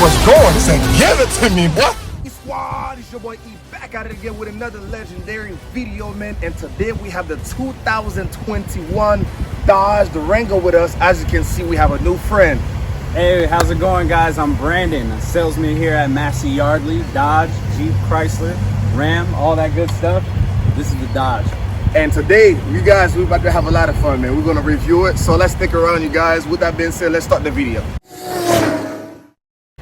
what's going? He said, give it to me, boy. Squad, it's your boy E back at it again with another legendary video, man. And today we have the 2021 Dodge Durango with us. As you can see, we have a new friend. Hey, how's it going, guys? I'm Brandon, a salesman here at Massey Yardley, Dodge, Jeep, Chrysler, Ram, all that good stuff. This is the Dodge. And today, you guys, we're about to have a lot of fun, man. We're gonna review it, so let's stick around, you guys. With that being said, let's start the video.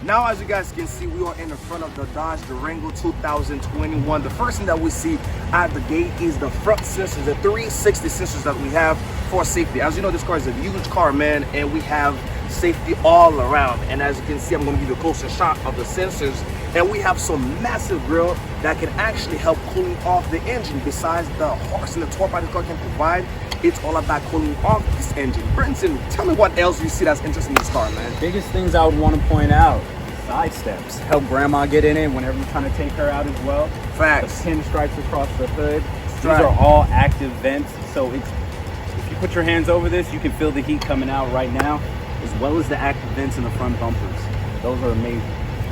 Now, as you guys can see, we are in the front of the Dodge Durango 2021. The first thing that we see at the gate is the front sensors, the 360 sensors that we have for safety. As you know, this car is a huge car, man, and we have safety all around. And as you can see, I'm going to give you a closer shot of the sensors. And we have some massive grill that can actually help cooling off the engine. Besides the horse and the torque that the car can provide, it's all about cooling off this engine. Brenton, tell me what else you see that's interesting in this car, man. Biggest things I would want to point out: side steps. Help grandma get in it whenever you're trying to take her out as well. Facts. The pinstripes across the hood. These are all active vents, so it's, if you put your hands over this, you can feel the heat coming out right now, as well as the active vents in the front bumpers. Those are amazing.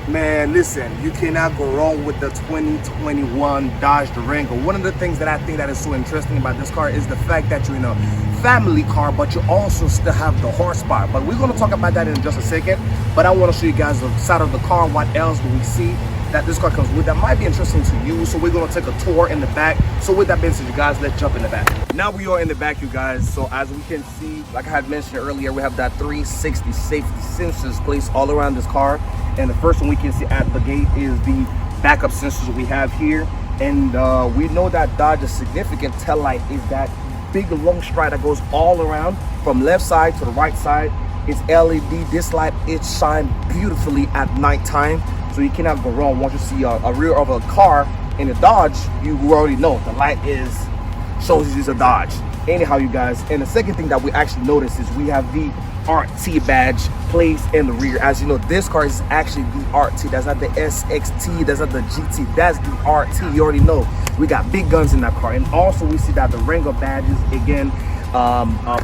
Man, listen, you cannot go wrong with the 2021 Dodge Durango. One of the things that I think that is so interesting about this car is the fact that you're in a family car, but you also still have the horsepower. But we're going to talk about that in just a second. But I want to show you guys the side of the car. What else do we see that this car comes with that might be interesting to you? So we're going to take a tour in the back. So with that being said, you guys, let's jump in the back. Now we are in the back, you guys. So as we can see, like I had mentioned earlier, we have that 360 safety sensors placed all around this car. And the first one we can see at the gate is the backup sensors we have here. And we know that Dodge's significant tail light is that big long stride that goes all around from left side to the right side. It's LED. This light, it shines beautifully at nighttime. So you cannot go wrong. Once you see a rear of a car in a Dodge, you already know the light shows you it's a Dodge. Anyhow, you guys, and the second thing that we actually notice is we have the RT badge placed in the rear. As you know, this car is actually the RT. That's not the SXT, that's not the GT, that's the RT. You already know we got big guns in that car. And also we see that the Durango badges again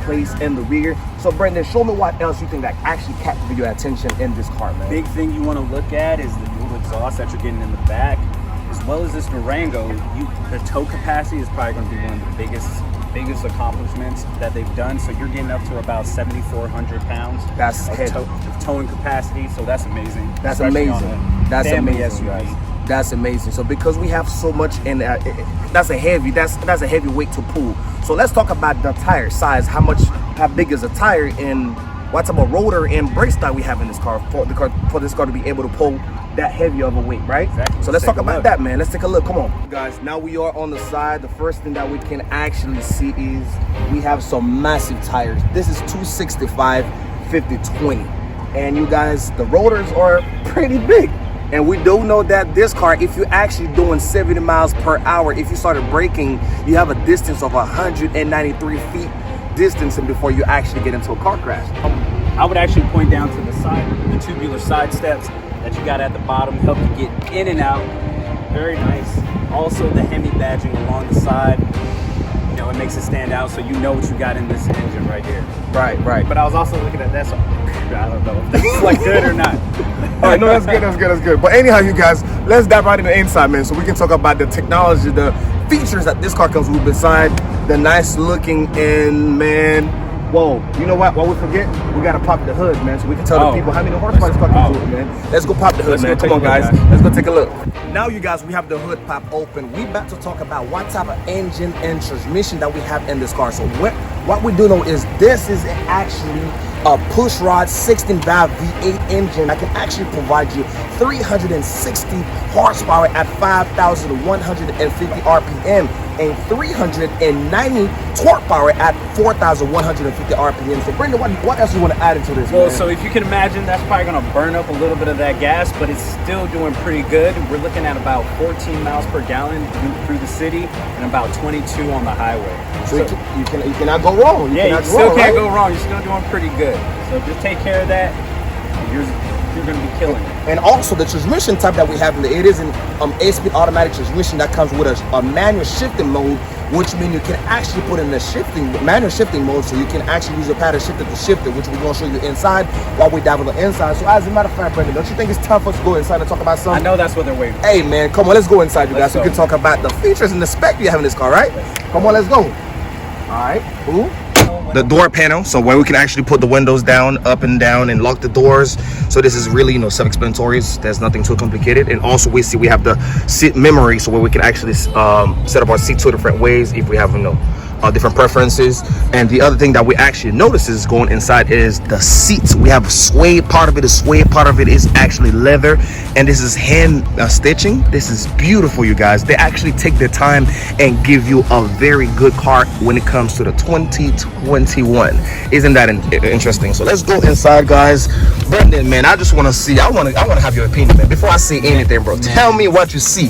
placed in the rear. So Brendan, show me what else you think that actually captured your attention in this car, man. Big thing you want to look at is the dual exhaust that you're getting in the back, as well as this Durango. The tow capacity is probably going to be one of the biggest accomplishments that they've done. So you're getting up to about 7,400 pounds. That's towing capacity. So that's amazing. That's amazing. That's amazing, guys. That's amazing. So because we have so much in that's a heavy weight to pull. So let's talk about the tire size. How big is the tire, and what type of rotor and brake style we have in this car for this car to be able to pull that heavy of a weight, right? Exactly. So let's talk about that, man. Let's take a look. Come on, guys. Now we are on the side. The first thing that we can actually see is we have some massive tires. This is 265 50/20, and you guys, the rotors are pretty big. And we do know that this car, if you're actually doing 70 miles per hour, if you started braking, you have a distance of 193 feet distance before you actually get into a car crash. I would actually point down to the side, the tubular side steps that you got at the bottom, help you get in and out. Very nice. Also the Hemi badging along the side, you know, it makes it stand out, so you know what you got in this engine right here. Right. But I was also looking at that, so I don't know if that's like good or not. All right, no, that's good. But anyhow, you guys, let's dive right into the inside, man, so we can talk about the technology, the features that this car comes with beside the nice looking and, man, whoa, you know what we forget? We gotta pop the hood, man, so we can tell the people how many horsepower this car comes with, man. Let's go pop the hood, man. Come on, guys. Let's go take a look. Now, you guys, we have the hood pop open. We about to talk about what type of engine and transmission that we have in this car. So what we do know is this is actually a push rod 16-valve V8 engine that can actually provide you 360 horsepower at 5,150 RPM and 390 torque power at 4,150 RPM. So Brendan, what else do you want to add into this? Well, man? so if you can imagine, that's probably going to burn up a little bit of that gas, but it's still doing pretty good. We're looking at about 14 miles per gallon through the city and about 22 on the highway. So you cannot go wrong. You still can't go wrong. You're still doing pretty good. So just take care of that. you're going to be killing it. And also the transmission type that we have in the, it is an 8-speed automatic transmission that comes with a manual shifting mode, which means you can actually put in the manual shifting mode, so you can actually use a paddle shifter to shift it, which we're going to show you inside while we dive on the inside. So as a matter of fact, Brendan, don't you think it's time for us to go inside and talk about something? I know that's what they're waiting for. Hey man, come on, let's go inside, you guys. So we can talk about the features and the spec you have in this car, right? Come on, let's go. All right, cool. The door panel, so where we can actually put the windows down, up and down, and lock the doors. So this is really, self-explanatory. There's nothing too complicated. And also we have the seat memory, so where we can actually set up our seat 2 different ways if we have different preferences. And the other thing that we actually notice is going inside is the seats. We have suede, part of it is suede, part of it is actually leather, and this is hand stitching. This is beautiful, you guys. They actually take their time and give you a very good car when it comes to the 2021. Isn't that interesting? So let's go inside, guys. Brendan, man, I just want to see, I want to have your opinion, man, before I see anything, bro. Tell me what you see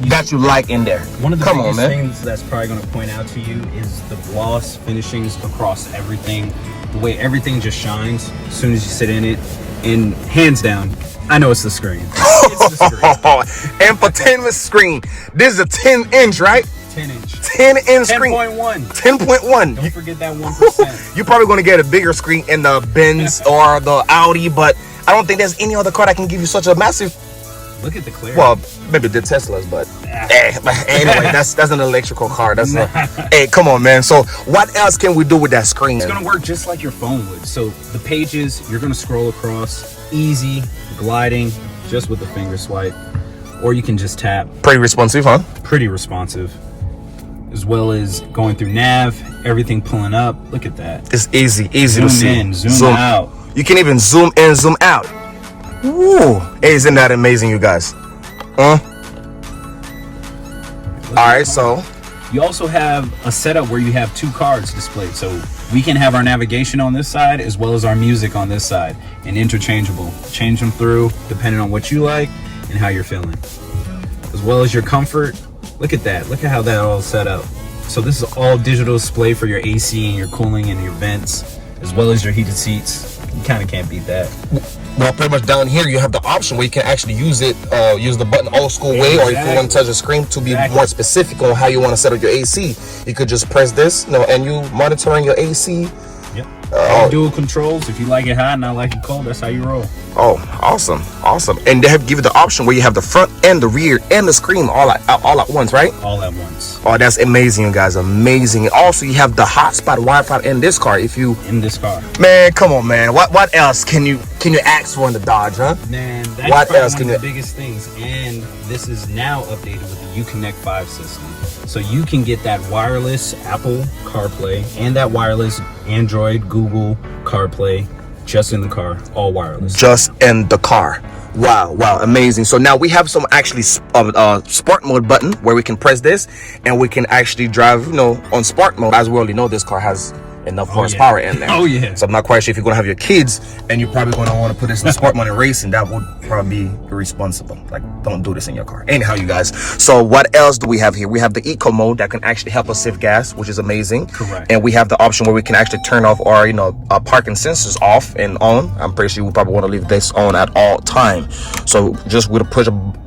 that you like in there. One of the biggest things that's probably going to point out to you is the gloss finishings across everything, the way everything just shines as soon as you sit in it. And hands down, I know it's the screen. It's the screen. Infotainment screen. This is a 10-inch, right? 10-inch. 10-inch screen. 10.1. 10.1. Don't forget that 1%. You're probably going to get a bigger screen in the Benz or the Audi, but I don't think there's any other car that can give you such a massive. Look at the clarity. Well, maybe the Teslas, but anyway, that's an electrical car. That's hey, come on, man. So what else can we do with that screen? It's gonna work just like your phone would. So the pages, you're gonna scroll across, easy, gliding, just with the finger swipe, or you can just tap. Pretty responsive, huh? Pretty responsive, as well as going through nav, everything pulling up. Look at that. It's easy to see. Zoom in, zoom out. You can even zoom in, zoom out. Ooh, isn't that amazing, you guys? All right, so you also have a setup where you have 2 cards displayed, so we can have our navigation on this side as well as our music on this side, and interchangeable. Change them through depending on what you like and how you're feeling, as well as your comfort. Look at that. Look at how that all set up. So this is all digital display for your AC and your cooling and your vents, as well as your heated seats. You kind of can't beat that. Well, pretty much down here you have the option where you can actually use the button old school way, or if you want to touch the screen to be more specific on how you want to set up your AC, you could just press this, and you monitoring your AC. Yep. Dual controls. If you like it hot and I like it cold, that's how you roll. Oh, awesome. And they have give you the option where you have the front and the rear and the screen all at once, right? All at once. Oh, that's amazing, you guys. Amazing. And also you have the hotspot Wi-Fi in this car. In this car. Man, come on, man. What else can you ask for in the Dodge, huh? Man, that's one of the biggest things. And this is now updated with the Uconnect 5 system. So you can get that wireless Apple CarPlay and that wireless Android Google CarPlay just in the car, all wireless. Just in the car. Wow, amazing. So now we have some actually sport mode button where we can press this and we can actually drive, on sport mode. As we already know, this car has enough horsepower in there. Oh yeah. So I'm not quite sure if you're gonna have your kids and you're probably gonna want to put this in sport mode and racing. That would probably be irresponsible. Like, don't do this in your car. Anyhow, you guys. So what else do we have here? We have the eco mode that can actually help us save gas, which is amazing. Correct. And we have the option where we can actually turn off our parking sensors off and on. I'm pretty sure we probably want to leave this on at all time. So just with a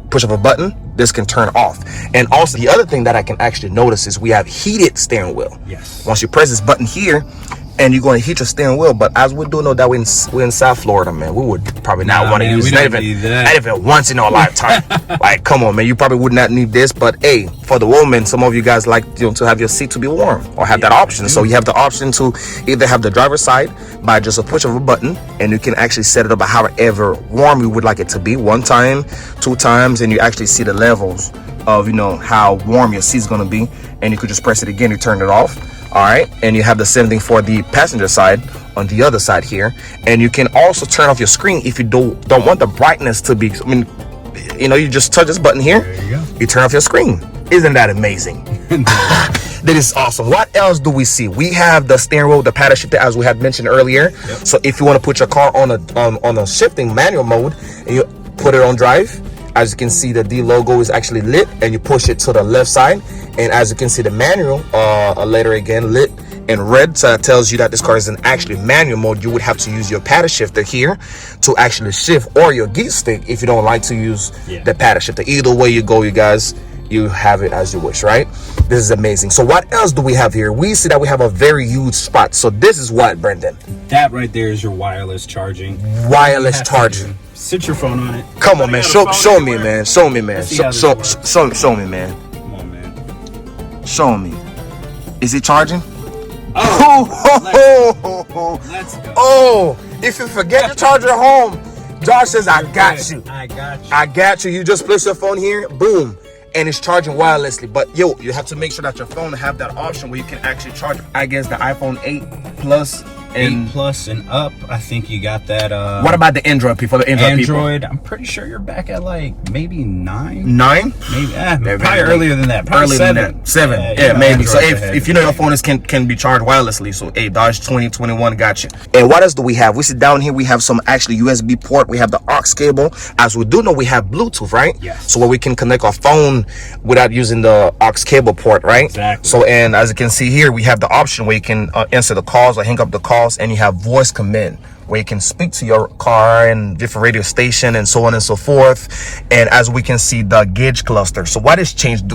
push of a button, this can turn off. And also the other thing that I can actually notice is we have heated steering wheel. Yes. Once you press this button here, and you're going to heat your steering wheel, but as we do know that we're in South Florida, man, we would probably not want to use it even once in our lifetime. Like, come on, man, you probably would not need this, but hey, for the woman, some of you guys like to have your seat to be warm or have that option. So you have the option to either have the driver's side by just a push of a button, and you can actually set it up however warm you would like it to be, 1 time, 2 times, and you actually see the levels of how warm your seat's going to be, and you could just press it again to turn it off. All right, and you have the same thing for the passenger side on the other side here, and you can also turn off your screen if you don't want the brightness to be. You just touch this button here, there you go. You turn off your screen. Isn't that amazing? That is awesome. What else do we see? We have the steering wheel, the paddle shifter, as we had mentioned earlier. Yep. So if you want to put your car on a shifting manual mode and you put it on drive, as you can see, the D logo is actually lit, and you push it to the left side, and as you can see, the manual later again lit, in red, so that tells you that this car is in actually manual mode. You would have to use your paddle shifter here to actually shift, or your gear stick if you don't like to use the paddle shifter. Either way you go, you guys, you have it as you wish, right? This is amazing. So what else do we have here? We see that we have a very huge spot. So this is what, Brendan? That right there is your wireless charging. Wireless charging. Sit your phone on it. Come on, man. Show me, man. Show me, man. Show me, man. Come on, man. Show me. Is it charging? Oh, let's go. Oh, if you forget to charge your home, Josh says, I got you. I got you. I got you. You just place your phone here, boom, and it's charging wirelessly. But yo, you have to make sure that your phone have that option where you can actually charge. I guess the iPhone 8 Plus and 8 Plus and up. I think you got that. What about the Android people? The Android people? I'm pretty sure you're back at like maybe 9. 9? Maybe probably earlier than that. Probably earlier 7. Than that. 7. Yeah, maybe. So if you know your phone is can be charged wirelessly, so hey, Dodge 2021 got you. And what else do we have? We see down here we have some actually USB port. We have the aux cable. As we do know, we have Bluetooth, right? Yes. So where we can connect our phone without using the aux cable port, right? Exactly. So and as you can see here, we have the option where you can answer the calls or hang up the calls, and you have voice command where you can speak to your car and different radio station and so on and so forth. And as we can see, the gauge cluster. So what is changed?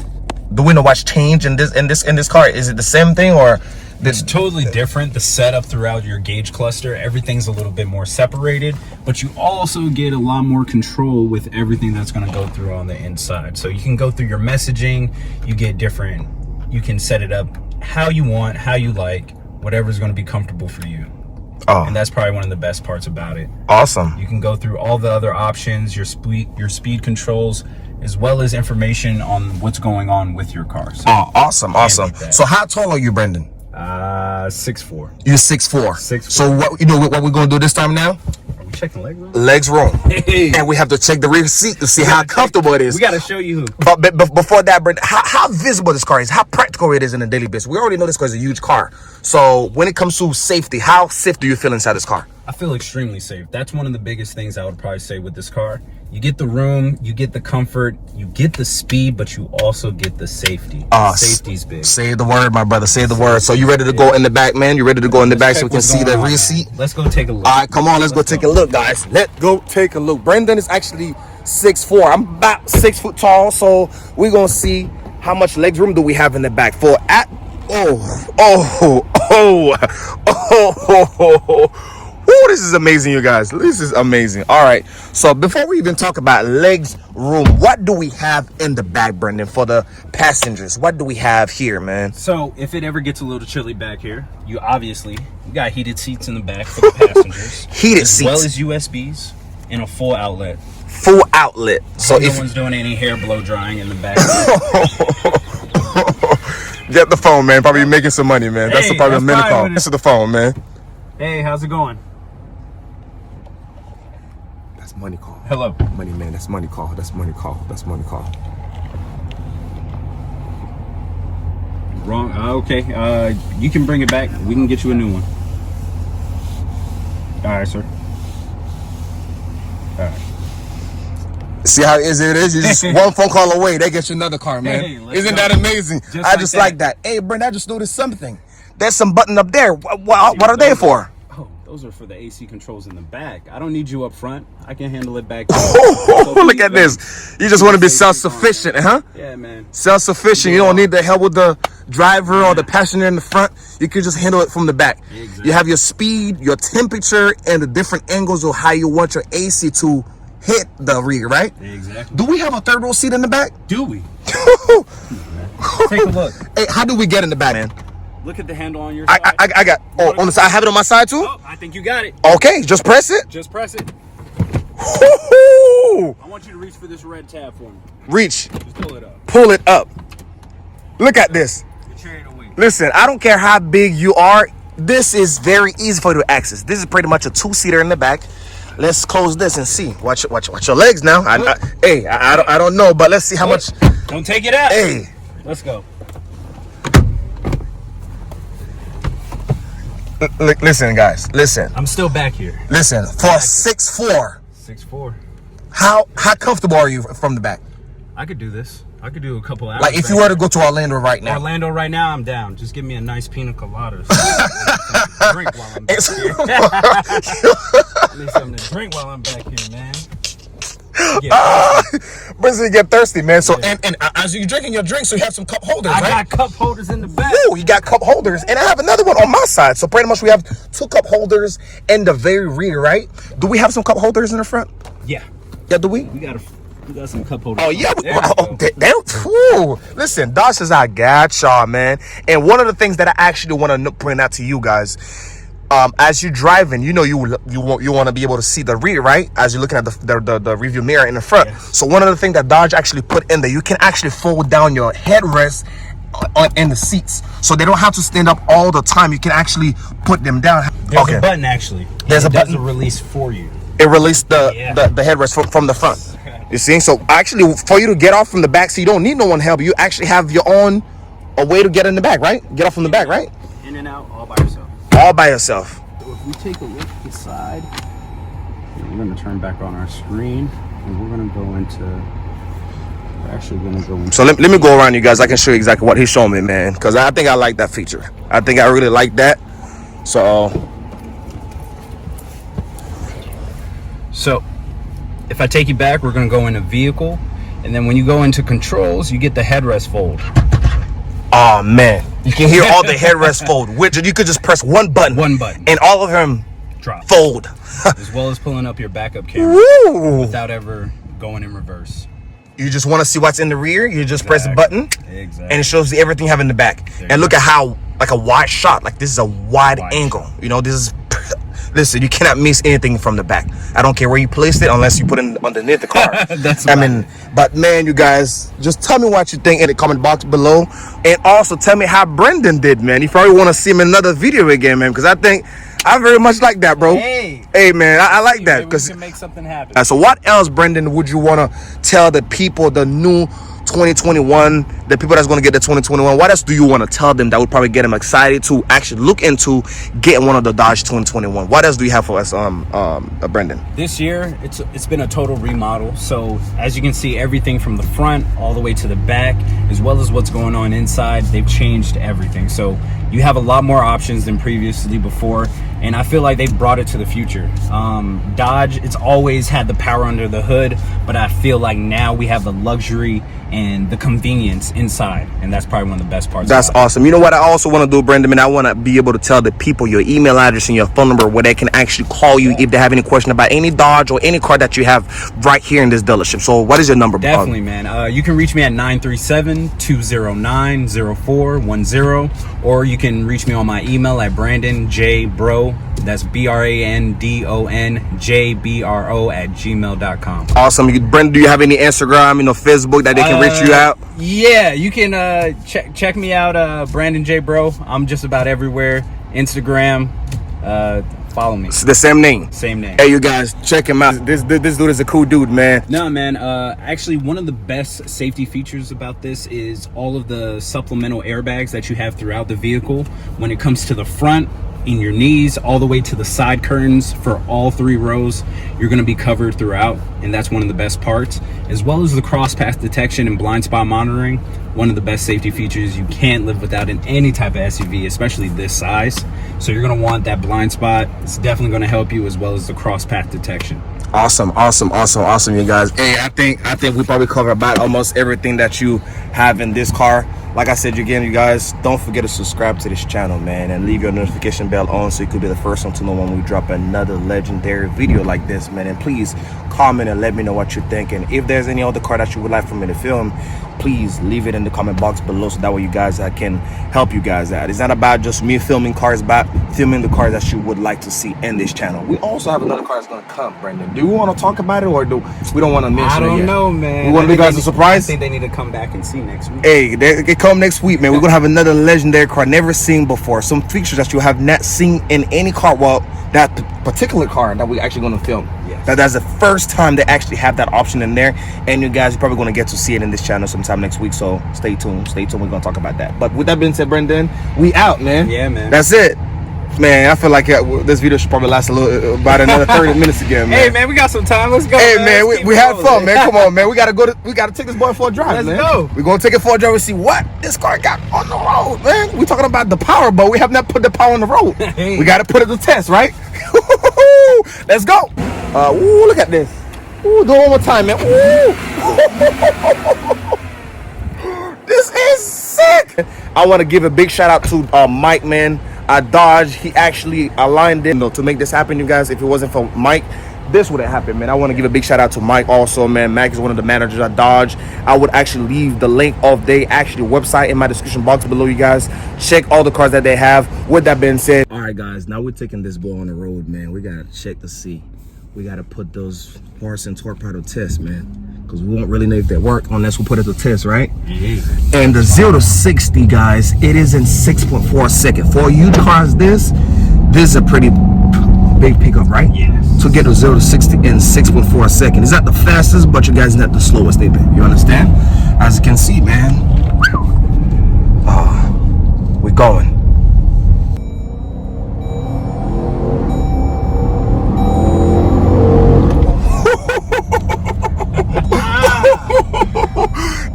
Do we know what's changed in this car? Is it the same thing, or it's totally different? The setup throughout your gauge cluster, everything's a little bit more separated, but you also get a lot more control with everything that's going to go through on the inside. So you can go through your messaging, you get different, you can set it up how you want, how you like, whatever's going to be comfortable for you. Oh, and that's probably one of the best parts about it. Awesome. You can go through all the other options, your speed controls, as well as information on what's going on with your car. So awesome. So how tall are you, Brendan? 6'4". You're 6'4". 6'4". So what we're gonna do this time now? Are we checking leg room? Legs room. Hey. And we have to check the rear seat to see how comfortable it is. We gotta show you who. But before that, Brendan, how visible this car is, how practical it is in a daily basis. We already know this car is a huge car. So when it comes to safety, how safe do you feel inside this car? I feel extremely safe. That's one of the biggest things I would probably say with this car. You get the room, you get the comfort, you get the speed, but you also get the safety. Safety's big. Say the word, my brother. Say the word. So you ready to go in the back, man? You ready to go in the back so we can see the rear seat? Let's go take a look. All right, come on. Let's go take a look, guys. Let's go take a look. Brendan is actually 6'4". I'm about 6 foot tall, so we're gonna see how much leg room do we have in the back. Oh, this is amazing, you guys. This is amazing. All right, so before we even talk about legs room, what do we have in the back, Brendan, for the passengers? What do we have here, man? So if it ever gets a little chilly back here, you got heated seats in the back for the passengers. Heated seats. As well as USBs and a full outlet. Full outlet. So no one's doing any hair blow drying in the back. Get the phone, man. Probably making some money, man. That's probably a minute call. Answer the phone, man. Hey, how's it going? That's money call. Hello. Money, man. That's money call. That's money call. That's money call. Wrong. Okay. You can bring it back. We can get you a new one. All right, sir. All right. See how easy it is? You're just one phone call away. They get you another car, man. Hey, Isn't that amazing? I just like that. Hey, Brent, I just noticed something. There's some button up there. What are they for? Oh, those are for the AC controls in the back. I don't need you up front. I can handle it back. Look at this. You just want to be self-sufficient, huh? Yeah, man. Self-sufficient. You don't need the help with the driver or the passenger in the front. You can just handle it from the back. Exactly. You have your speed, your temperature, and the different angles of how you want your AC to hit the rear, right? Exactly. Do we have a third row seat in the back? Do we? Take a look. Hey, how do we get in the back, man? Look at the handle on your side. I got. Oh, on the side. I have it on my side too. Oh, I think you got it. Okay, just press it. Just press it. Woo-hoo! I want you to reach for this red tab for me. Reach. Just pull it up. Pull it up. Look at this. You're carrying away. Listen, I don't care how big you are. This is very easy for you to access. This is pretty much a two-seater in the back. Let's close this and see. Watch your legs now. I don't know, but let's see how much. Don't take it out. Hey, let's go. Listen, guys. Listen. I'm still back here. Listen. For 6'4". 6'4". How comfortable are you from the back? I could do this. I could do a couple hours. Like if you were to go to Orlando right now. Orlando right now, I'm down. Just give me a nice pina colada. So drink while I'm back here. I need something to drink while I'm back here, man. Brings you get thirsty, man. So and as you're drinking your drink, so you have some cup holders, right? I got cup holders in the back. Ooh, you got cup holders, and I have another one on my side. So pretty much we have 2 cup holders in the very rear, right? Do we have some cup holders in the front? Yeah. Yeah, do we? We got some cup holders. Oh yeah. Listen, Dodge says I got y'all, man. And one of the things that I actually want to point out to you guys. As you're driving, you know you want to be able to see the rear, right? As you're looking at the review mirror in the front. Yes. So one of the things that Dodge actually put in there, you can actually fold down your headrest in the seats, so they don't have to stand up all the time. You can actually put them down. There's a button actually. There's a button. It does a release for you. It released the headrest from the front. You see? So actually, for you to get off from the back, so you don't need no one help. You actually have your own a way to get in the back, right? Get off from the back, right? In and out, all by yourself. All by yourself. So if we take a look at the side, we're going to turn back on our screen, and we're going to go into. We're actually going to go into. So let me go around, you guys. I can show you exactly what he's showing me, man, because I think I like that feature. I think I really like that. So if I take you back, we're going to go into vehicle, and then when you go into controls, you get the headrest fold. Oh man, you can hear all the headrest fold. Which you could just press one button, and all of them drop, fold, as well as pulling up your backup camera. Woo! Without ever going in reverse. You just want to see what's in the rear. You just press the button, and it shows you everything you have in the back. And look at how like a wide shot. Like this is a wide angle. Shot. You know, this is. Listen, you cannot miss anything from the back. I don't care where you placed it unless you put it underneath the car. But man, you guys, just tell me what you think in the comment box below. And also tell me how Brendan did, man. You probably want to see him in another video again, man, because I think I very much like that, bro. Hey man, I like that. Because we can make something happen. So what else, Brendan, would you want to tell the people, the new 2021, the people that's going to get the 2021, what else do you want to tell them that would probably get them excited to actually look into getting one of the Dodge 2021? What else do you have for us, Brendan? This year, it's been a total remodel. So as you can see, everything from the front all the way to the back, as well as what's going on inside, they've changed everything. So you have a lot more options than previously before, and I feel like they've brought it to the future. Dodge, it's always had the power under the hood, but I feel like now we have the luxury and the convenience inside, and that's probably one of the best parts. That's awesome. You know what I also want to do, Brendan? I want to be able to tell the people your email address and your phone number where they can actually call you if they have any question about any Dodge or any car that you have right here in this dealership. So what is your number? Definitely, man. You can reach me at 937-209-0410, or you can reach me on my email at BrandonJBro. That's BrandonJBro@gmail.com. Awesome. Brendan, do you have any Instagram, Facebook that they can reach you out? Yeah, you can check me out, Brandon J Bro. I'm just about everywhere. Instagram, follow me. It's the same name. Same name. Hey, you guys, check him out. This dude is a cool dude, man. No, man. Actually, one of the best safety features about this is all of the supplemental airbags that you have throughout the vehicle. When it comes to the front, in your knees, all the way to the side curtains for all 3 rows, you're going to be covered throughout, and that's one of the best parts, as well as the cross path detection and blind spot monitoring. One of the best safety features you can't live without in any type of SUV, especially this size. So you're going to want that blind spot. It's definitely going to help you, as well as the cross path detection. Awesome, you guys. Hey, I think we probably covered about almost everything that you have in this car. Like I said again, you guys, don't forget to subscribe to this channel, man, and leave your notification bell on so you could be the first one to know when we drop another legendary video like this, man. And please comment and let me know what you think. And if there's any other car that you would like for me to film, please leave it in the comment box below, so that way you guys, I can help you guys out. It's not about just me filming cars, it's about filming the cars that you would like to see in this channel. We also have another car that's going to come, Brendan. Do we want to talk about it, or do we don't want to mention it yet? I don't know, man. We want to be guys a surprise? I think they need to come back and see next week. Hey, they come next week, man. We're gonna have another legendary car never seen before. Some features that you have not seen in any car. Well, that particular car that we're actually gonna film. Yes. That's the first time they actually have that option in there. And you guys are probably gonna get to see it in this channel sometime next week. So stay tuned. We're gonna talk about that. But with that being said, Brendan, we out, man. Yeah, man. That's it. Man, I feel like this video should probably last a little, about another 30 minutes again, man. Hey, man, we got some time. Let's go. Hey, man, we had fun, man. Come on, man. We gotta take this boy for a drive, man. Let's go. We're gonna take it for a drive and see what this car got on the road, man. We talking about the power, but we have not put the power on the road. Hey. We gotta put it to test, right? Let's go. Ooh, look at this. Ooh, do it one more time, man. Ooh. This is sick. I want to give a big shout out to Mike, man. Dodge, he actually aligned it, to make this happen, you guys. If it wasn't for Mike, this wouldn't happen, man. I want to give a big shout out to Mike also, man. Mike is one of the managers at Dodge. I would actually leave the link of their actually website in my description box below, you guys. Check all the cars that they have. With that being said, all right, guys, now we're taking this boy on the road, man. We gotta check to see. We gotta put those horse and torque part to test, man, because we won't really know if they work unless we put it to test, right? Yeah. And the 0 to 60, guys, it is in 6.4 seconds. For you cars, this is a pretty big pickup, right? Yes. To get a 0 to 60 in 6.4 seconds. It's not the fastest, but you guys not the slowest either. You understand? As you can see, man, we're going.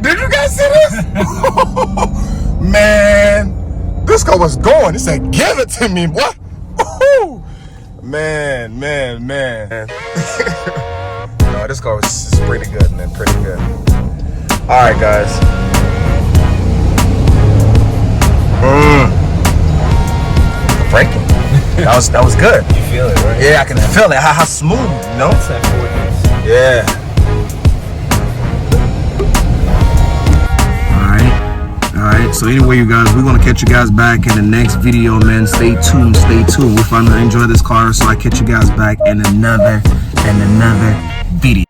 Did you guys see this? Man, this car was going. It said, give it to me, boy. Man. No, this car was pretty good, man. Pretty good. All right, guys. Braking. That was good. You feel it, right? Yeah, I can feel it. How smooth, you know? That's that forwardness. Yeah. Alright, so anyway, you guys, we're gonna catch you guys back in the next video, man. Stay tuned. We finally enjoy this car, so I catch you guys back in another video.